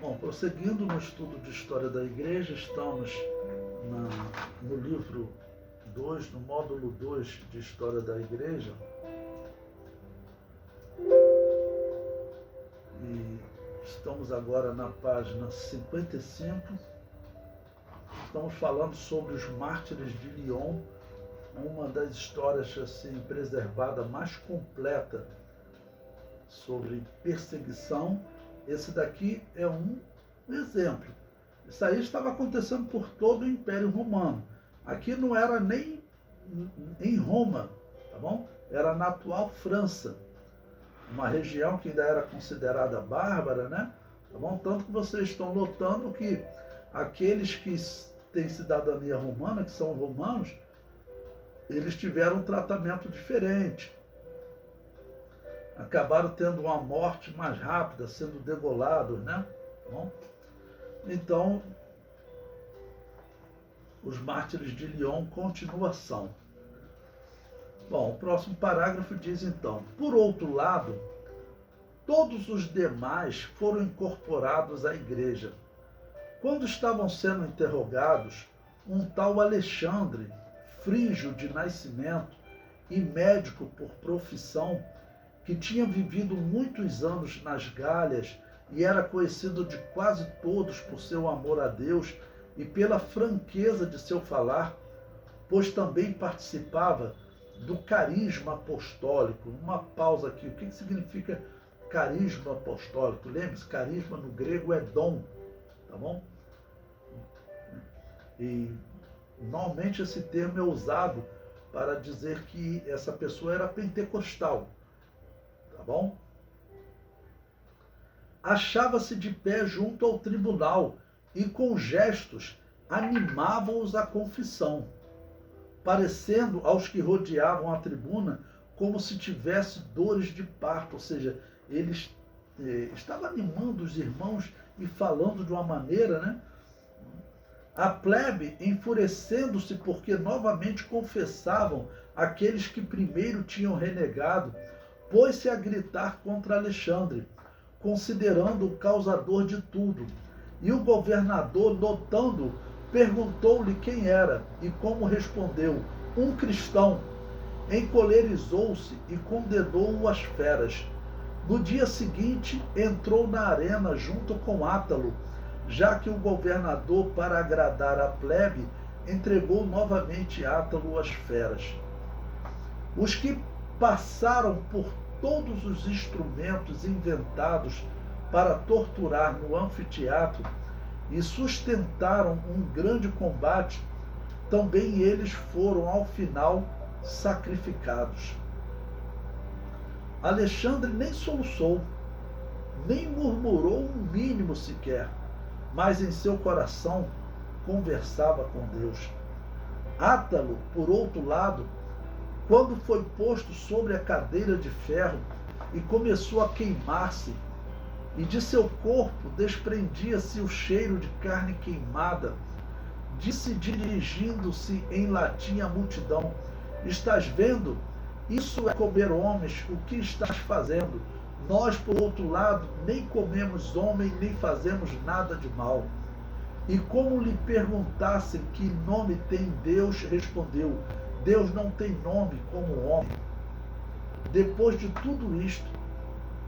Bom, prosseguindo no estudo de História da Igreja, estamos no livro 2, no módulo 2 de História da Igreja. E estamos agora na página 55. Estamos falando sobre os mártires de Lyon, uma das histórias assim preservada mais completa sobre perseguição. Esse daqui é um exemplo. Isso aí estava acontecendo por todo o Império Romano. Aqui não era nem em Roma, tá bom? Era na atual França, uma região que ainda era considerada bárbara, né? Tá bom? Tanto que vocês estão notando que aqueles que têm cidadania romana, que são romanos, eles tiveram um tratamento diferente. Acabaram tendo uma morte mais rápida, sendo degolados, né? Bom, então, os mártires de Lyon, continuação. Bom, o próximo parágrafo diz então: por outro lado, todos os demais foram incorporados à igreja. Quando estavam sendo interrogados, um tal Alexandre, frígio de nascimento e médico por profissão, que tinha vivido muitos anos nas Gálias e era conhecido de quase todos por seu amor a Deus e pela franqueza de seu falar, pois também participava do carisma apostólico. Uma pausa aqui. O que significa carisma apostólico? Lembre-se, carisma no grego é dom, tá bom? E normalmente esse termo é usado para dizer que essa pessoa era pentecostal. Tá bom? Achava-se de pé junto ao tribunal e com gestos animava-os à confissão, parecendo aos que rodeavam a tribuna como se tivesse dores de parto, ou seja, eles estavam animando os irmãos e falando de uma maneira, né? A plebe, enfurecendo-se porque novamente confessavam aqueles que primeiro tinham renegado, pôs-se a gritar contra Alexandre, considerando o causador de tudo. E o governador, notando, perguntou-lhe quem era e como respondeu: um cristão. Encolerizou-se e condenou-o às feras. No dia seguinte, entrou na arena junto com Átalo, já que o governador, para agradar a plebe, entregou novamente Átalo às feras. Os que passaram por todos os instrumentos inventados para torturar no anfiteatro e sustentaram um grande combate, também eles foram ao final sacrificados. Alexandre nem soluçou, nem murmurou um mínimo sequer, mas em seu coração conversava com Deus. Átalo, por outro lado, quando foi posto sobre a cadeira de ferro e começou a queimar-se, e de seu corpo desprendia-se o cheiro de carne queimada, disse, dirigindo-se em latim à multidão: estás vendo? Isso é comer homens. O que estás fazendo? Nós, por outro lado, nem comemos homem, nem fazemos nada de mal. E como lhe perguntassem que nome tem Deus, respondeu: Deus não tem nome como homem. Depois de tudo isto,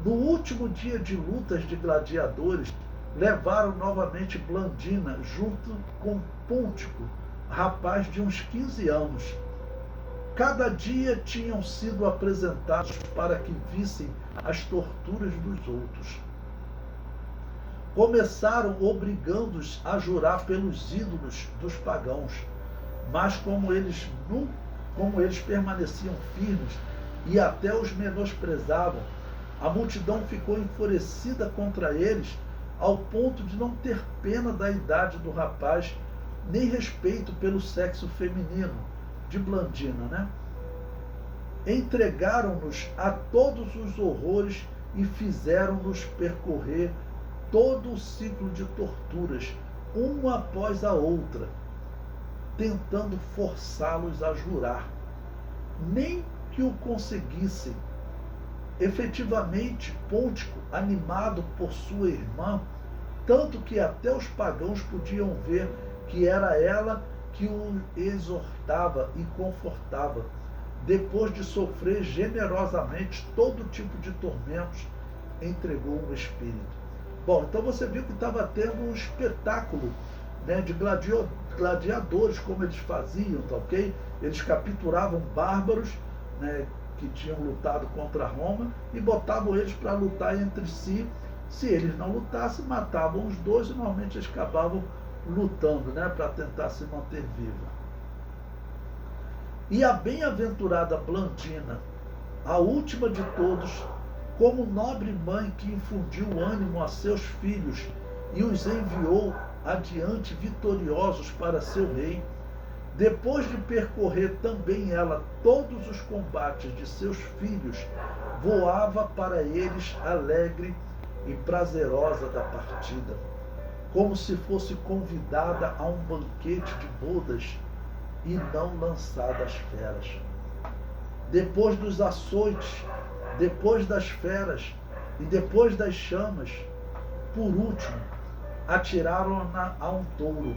no último dia de lutas de gladiadores, levaram novamente Blandina junto com Pôntico, rapaz de uns 15 anos. Cada dia tinham sido apresentados para que vissem as torturas dos outros. Começaram obrigando-os a jurar pelos ídolos dos pagãos, mas como eles permaneciam firmes e até os menosprezavam, a multidão ficou enfurecida contra eles, ao ponto de não ter pena da idade do rapaz, nem respeito pelo sexo feminino de Blandina, né? Entregaram-nos a todos os horrores e fizeram-nos percorrer todo o ciclo de torturas, uma após a outra, tentando forçá-los a jurar. Nem que o conseguissem. Efetivamente, Pôntico, animado por sua irmã, tanto que até os pagãos podiam ver que era ela que o exortava e confortava, depois de sofrer generosamente todo tipo de tormentos, entregou o Espírito. Bom, então você viu que estava tendo um espetáculo, né, de gladiadores, como eles faziam, tá ok? Eles capturavam bárbaros, né, que tinham lutado contra Roma e botavam eles para lutar entre si. Se eles não lutassem, matavam os dois e normalmente eles acabavam lutando, né, para tentar se manter vivo. E a bem-aventurada Blandina, a última de todos, como nobre mãe que infundiu ânimo a seus filhos e os enviou adiante vitoriosos para seu rei, depois de percorrer também ela todos os combates de seus filhos, voava para eles alegre e prazerosa da partida, como se fosse convidada a um banquete de bodas e não lançada às feras. Depois dos açoites, depois das feras e depois das chamas, por último, atiraram-na a um touro,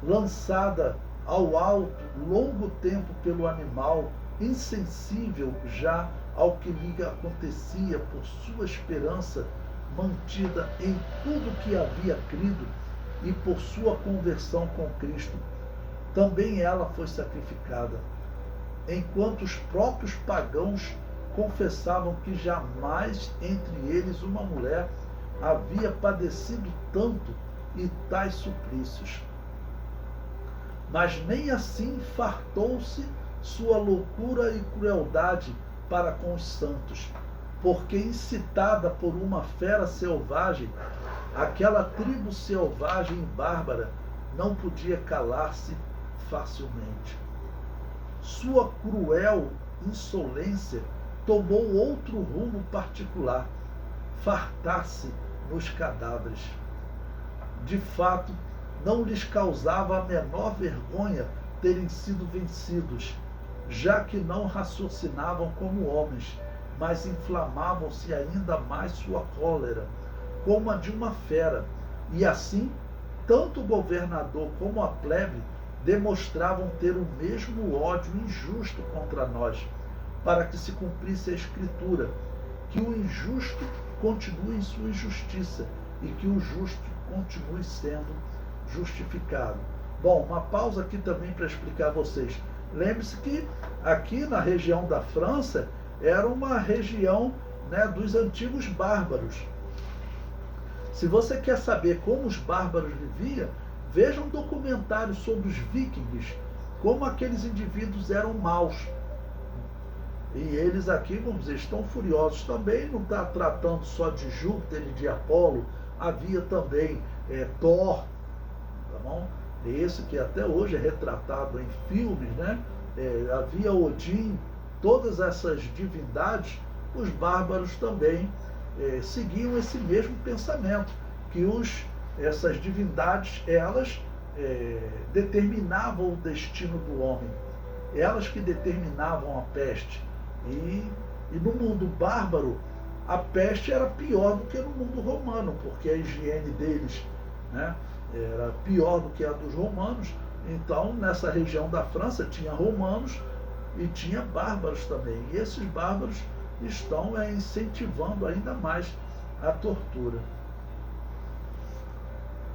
lançada ao alto longo tempo pelo animal, insensível já ao que lhe acontecia por sua esperança mantida em tudo que havia crido e por sua conversão com Cristo. Também ela foi sacrificada, enquanto os próprios pagãos confessavam que jamais entre eles uma mulher havia padecido tanto e tais suplícios. Mas nem assim fartou-se sua loucura e crueldade para com os santos, porque incitada por uma fera selvagem, aquela tribo selvagem e bárbara não podia calar-se facilmente. Sua cruel insolência tomou outro rumo particular, fartar-se nos cadáveres. De fato, não lhes causava a menor vergonha terem sido vencidos, já que não raciocinavam como homens, mas inflamavam-se ainda mais sua cólera, como a de uma fera, e assim, tanto o governador como a plebe demonstravam ter o mesmo ódio injusto contra nós, para que se cumprisse a Escritura, que o injusto continue em sua injustiça e que o justo continue sendo justificado. Bom, uma pausa aqui também para explicar a vocês. Lembre-se que aqui na região da França era uma região, né, dos antigos bárbaros. Se você quer saber como os bárbaros viviam, veja um documentário sobre os vikings, como aqueles indivíduos eram maus. E eles aqui, vamos dizer, estão furiosos também, não está tratando só de Júpiter e de Apolo, havia também Thor, tá bom? Esse que até hoje é retratado em filmes, né? Havia Odin, todas essas divindades, os bárbaros também seguiam esse mesmo pensamento, que essas divindades, elas determinavam o destino do homem, elas que determinavam a peste. E no mundo bárbaro, a peste era pior do que no mundo romano, porque a higiene deles, né, era pior do que a dos romanos. Então, nessa região da França, tinha romanos e tinha bárbaros também. E esses bárbaros estão incentivando ainda mais a tortura.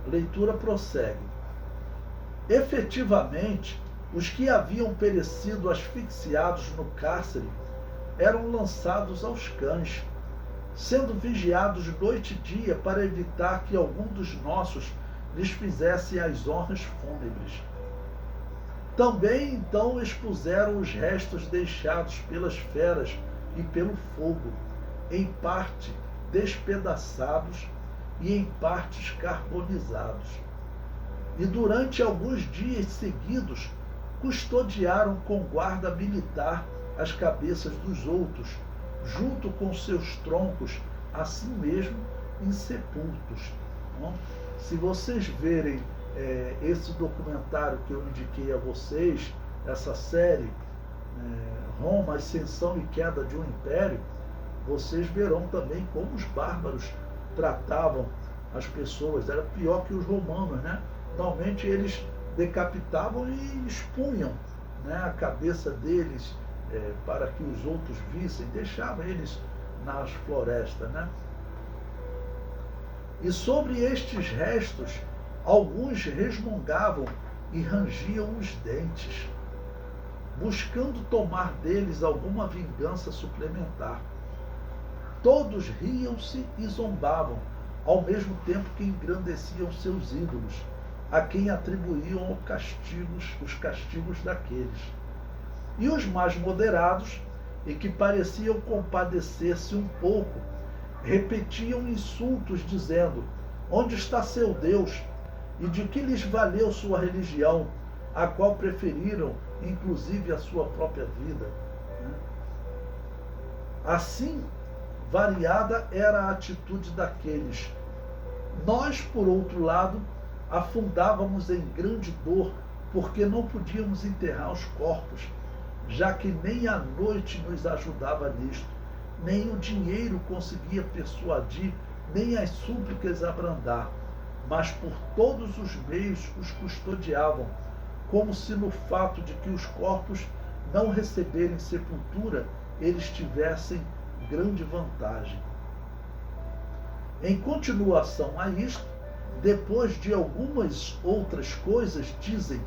A leitura prossegue. Efetivamente, os que haviam perecido asfixiados no cárcere eram lançados aos cães, sendo vigiados noite e dia para evitar que algum dos nossos lhes fizesse as honras fúnebres. Também então expuseram os restos deixados pelas feras e pelo fogo, em parte despedaçados e em partes carbonizados. E durante alguns dias seguidos custodiaram com guarda militar as cabeças dos outros, junto com seus troncos, assim mesmo insepultos. Bom, se vocês verem esse documentário que eu indiquei a vocês, essa série, Roma, Ascensão e Queda de um Império, vocês verão também como os bárbaros tratavam as pessoas, era pior que os romanos, né? Normalmente eles decapitavam e expunham, né, a cabeça deles para que os outros vissem, deixavam eles nas florestas, né? E sobre estes restos, alguns resmungavam e rangiam os dentes, buscando tomar deles alguma vingança suplementar. Todos riam-se e zombavam, ao mesmo tempo que engrandeciam seus ídolos, a quem atribuíam os castigos daqueles. E os mais moderados, e que pareciam compadecer-se um pouco, repetiam insultos, dizendo: onde está seu Deus? E de que lhes valeu sua religião, a qual preferiram, inclusive, a sua própria vida? Assim, variada era a atitude daqueles. Nós, por outro lado, afundávamos em grande dor, porque não podíamos enterrar os corpos, já que nem a noite nos ajudava nisto, nem o dinheiro conseguia persuadir, nem as súplicas abrandar, mas por todos os meios os custodiavam, como se no fato de que os corpos não receberem sepultura, eles tivessem grande vantagem. Em continuação a isto, depois de algumas outras coisas, dizem: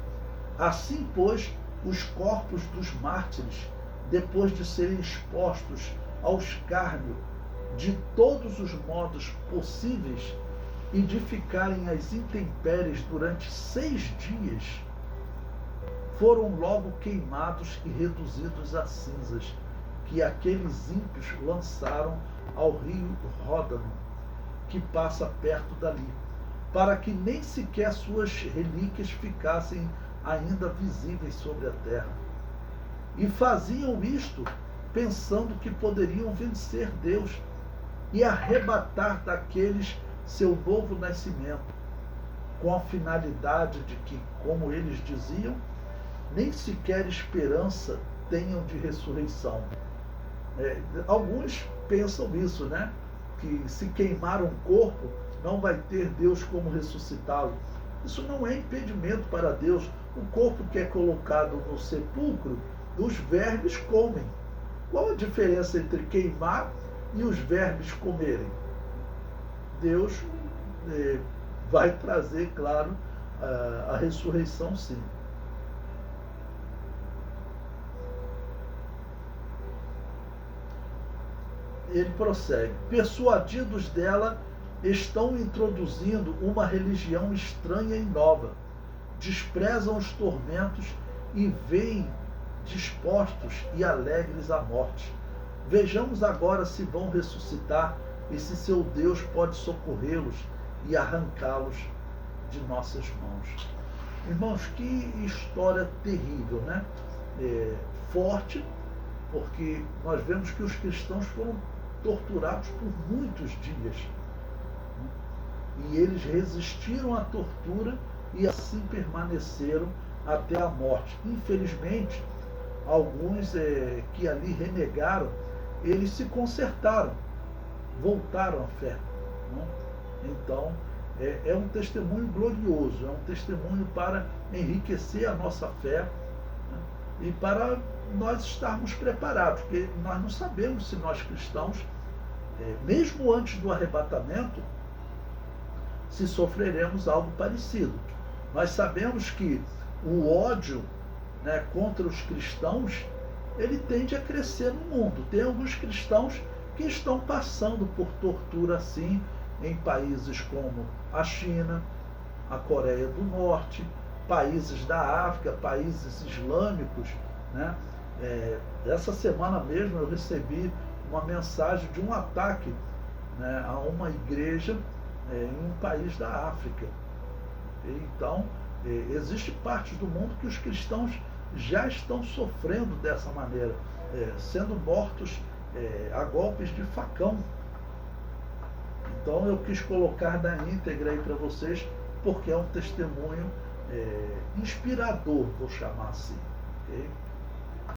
assim, pois, os corpos dos mártires, depois de serem expostos ao escárnio de todos os modos possíveis e de ficarem às intempéries durante 6 dias, foram logo queimados e reduzidos a cinzas, que aqueles ímpios lançaram ao rio Ródano, que passa perto dali, para que nem sequer suas relíquias ficassem ainda visíveis sobre a terra. E faziam isto pensando que poderiam vencer Deus e arrebatar daqueles seu novo nascimento, com a finalidade de que, como eles diziam, nem sequer esperança tenham de ressurreição. Alguns pensam isso, né? Que se queimar um corpo, não vai ter Deus como ressuscitá-lo. Isso não é impedimento para Deus. O corpo que é colocado no sepulcro, os vermes comem. Qual a diferença entre queimar e os vermes comerem? Deus vai trazer, claro, a ressurreição, sim. Ele prossegue: persuadidos dela, estão introduzindo uma religião estranha e nova, desprezam os tormentos e veem dispostos e alegres a morte. Vejamos agora se vão ressuscitar e se seu Deus pode socorrê-los e arrancá-los de nossas mãos. Irmãos, que história terrível, né? Forte, porque nós vemos que os cristãos foram torturados por muitos dias. E eles resistiram à tortura e assim permaneceram até a morte. Infelizmente, alguns que ali renegaram, eles se consertaram, voltaram à fé. Então, é um testemunho glorioso, é um testemunho para enriquecer a nossa fé, né? E para nós estarmos preparados, porque nós não sabemos se nós cristãos, mesmo antes do arrebatamento, se sofreremos algo parecido. Nós sabemos que o ódio, né, contra os cristãos, ele tende a crescer no mundo. Tem alguns cristãos que estão passando por tortura assim em países como a China, a Coreia do Norte, países da África, países islâmicos, né? Essa semana mesmo eu recebi uma mensagem de um ataque, né, a uma igreja em um país da África. Então, existe partes do mundo que os cristãos já estão sofrendo dessa maneira, sendo mortos a golpes de facão. Então eu quis colocar na íntegra aí para vocês, porque é um testemunho inspirador, vou chamar assim. Okay?